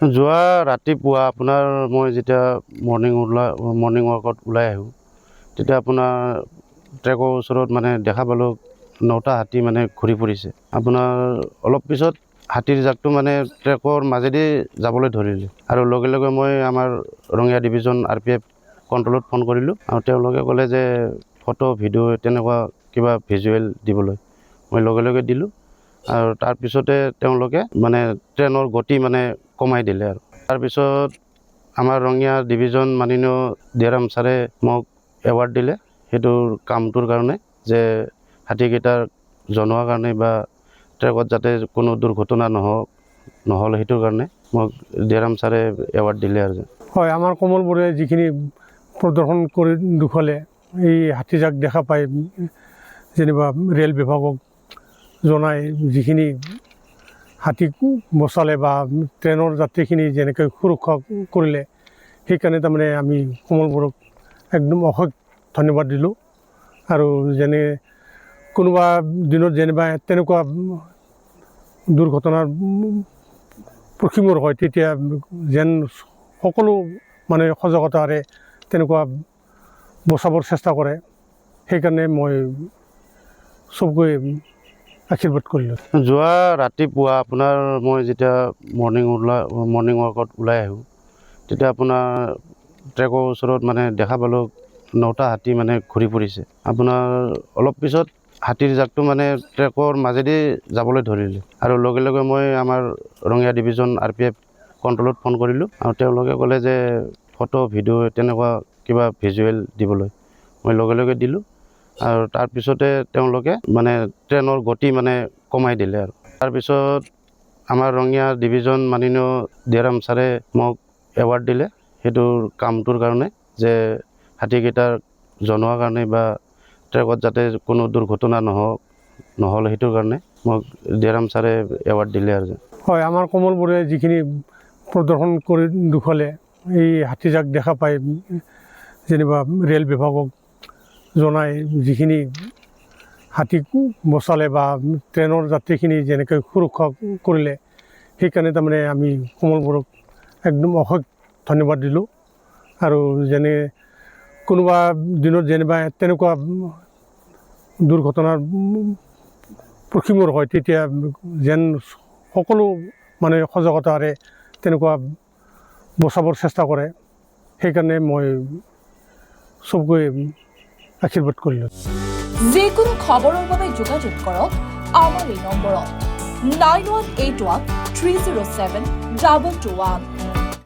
যোৱা ৰাতিপুৱা আপোনাৰ মই যেতিয়া মৰ্ণিং ৱাকত ওলাই আহোঁ তেতিয়া আপোনাৰ ট্ৰেকৰ ওচৰত মানে দেখা পালোঁ 9টা হাতী মানে ঘূৰি ফুৰিছে। আপোনাৰ অলপ পিছত হাতীৰ জাকটো মানে ট্ৰেকৰ মাজেদি যাবলৈ ধৰিলে আৰু লগে লগে মই আমাৰ ৰঙিয়া ডিভিজন RPF কণ্ট্ৰলত ফোন কৰিলোঁ আৰু তেওঁলোকে ক'লে যে ফটো ভিডিঅ' তেনেকুৱা কিবা ভিজুৱেল দিবলৈ। মই লগে লগে দিলোঁ আৰু তাৰপিছতে তেওঁলোকে মানে ট্ৰেইনৰ গতি মানে কমাই দিলে আৰু তাৰপিছত আমাৰ ৰঙিয়া ডিভিজন মাননীয় দিয়াৰাম ছাৰে মোক এৱাৰ্ড দিলে সেইটোৰ কামটোৰ কাৰণে, যে হাতীকেইটাক জনোৱাৰ কাৰণে বা ট্ৰেকত যাতে কোনো দুৰ্ঘটনা নহ'ল সেইটোৰ কাৰণে মোক দিয়াৰাম ছাৰে এৱাৰ্ড দিলে আৰু। হয়, আমাৰ কমলপুৰে যিখিনি প্ৰদৰ্শন কৰি দেখুৱালে, এই হাতীজাক দেখা পাই যেনিবা ৰেল বিভাগক জনাই যিখিনি হাতীক বচালে বা ট্ৰেইনৰ যাত্ৰীখিনি যেনেকৈ সুৰক্ষা কৰিলে, সেইকাৰণে তাৰমানে আমি কমলপুৰক একদম অশেষ ধন্যবাদ দিলোঁ। আৰু যেনে কোনোবা দিনত যেনিবা তেনেকুৱা দুৰ্ঘটনাৰ প্ৰশিমৰ হয়, তেতিয়া যেন সকলো মানে সজাগতাৰে তেনেকুৱা বচাবৰ চেষ্টা কৰে, সেইকাৰণে মই চবকৈ আশীৰ্বাদ কৰিলোঁ। যোৱা ৰাতিপুৱা আপোনাৰ মই যেতিয়া মৰ্ণিং ৱাকত ওলাই আহোঁ তেতিয়া আপোনাৰ ট্ৰেকৰ ওচৰত মানে দেখা পালোঁ 9টা হাতী মানে ঘূৰি ফুৰিছে। আপোনাৰ অলপ পিছত হাতীৰ জাকটো মানে ট্ৰেকৰ মাজেদি যাবলৈ ধৰিলে আৰু লগে লগে মই আমাৰ ৰঙিয়া ডিভিজন RPF কণ্ট্ৰলত ফোন কৰিলোঁ আৰু তেওঁলোকে ক'লে যে ফটো ভিডিঅ' তেনেকুৱা কিবা ভিজুৱেল দিবলৈ। মই লগে লগে দিলোঁ আৰু তাৰপিছতে তেওঁলোকে মানে ট্ৰেইনৰ গতি মানে কমাই দিলে আৰু তাৰপিছত আমাৰ ৰঙিয়া ডিভিজন মাননীয় দিয়াৰাম ছাৰে মোক এৱাৰ্ড দিলে সেইটোৰ কামটোৰ কাৰণে, যে হাতীকেইটাক জনোৱাৰ কাৰণে বা ট্ৰেকত যাতে কোনো দুৰ্ঘটনা নহ'ল সেইটোৰ কাৰণে মোক দিয়াৰাম ছাৰে এৱাৰ্ড দিলে আৰু। হয়, আমাৰ কমলপুৰে যিখিনি প্ৰদৰ্শন কৰি দেখুৱালে, এই হাতীজাক দেখা পাই যেনিবা ৰেল বিভাগক জনাই যিখিনি হাতীক বচালে বা ট্ৰেইনৰ যাত্ৰীখিনি যেনেকৈ সুৰক্ষা কৰিলে, সেইকাৰণে তাৰমানে আমি কমলপুৰক একদম অশেষ ধন্যবাদ দিলোঁ। আৰু যেনে কোনোবা দিনত যেনিবা তেনেকুৱা দুৰ্ঘটনাৰ প্ৰশিমৰ হয়, তেতিয়া যেন সকলো মানে সজাগতাৰে তেনেকুৱা বচাবৰ চেষ্টা কৰে, সেইকাৰণে মই চবকৈ আশীৰ্বাদ কৰিলোঁ। যিকোনো খবৰৰ বাবে যোগাযোগ কৰক আমাৰ এই নম্বৰত 9181 307 221।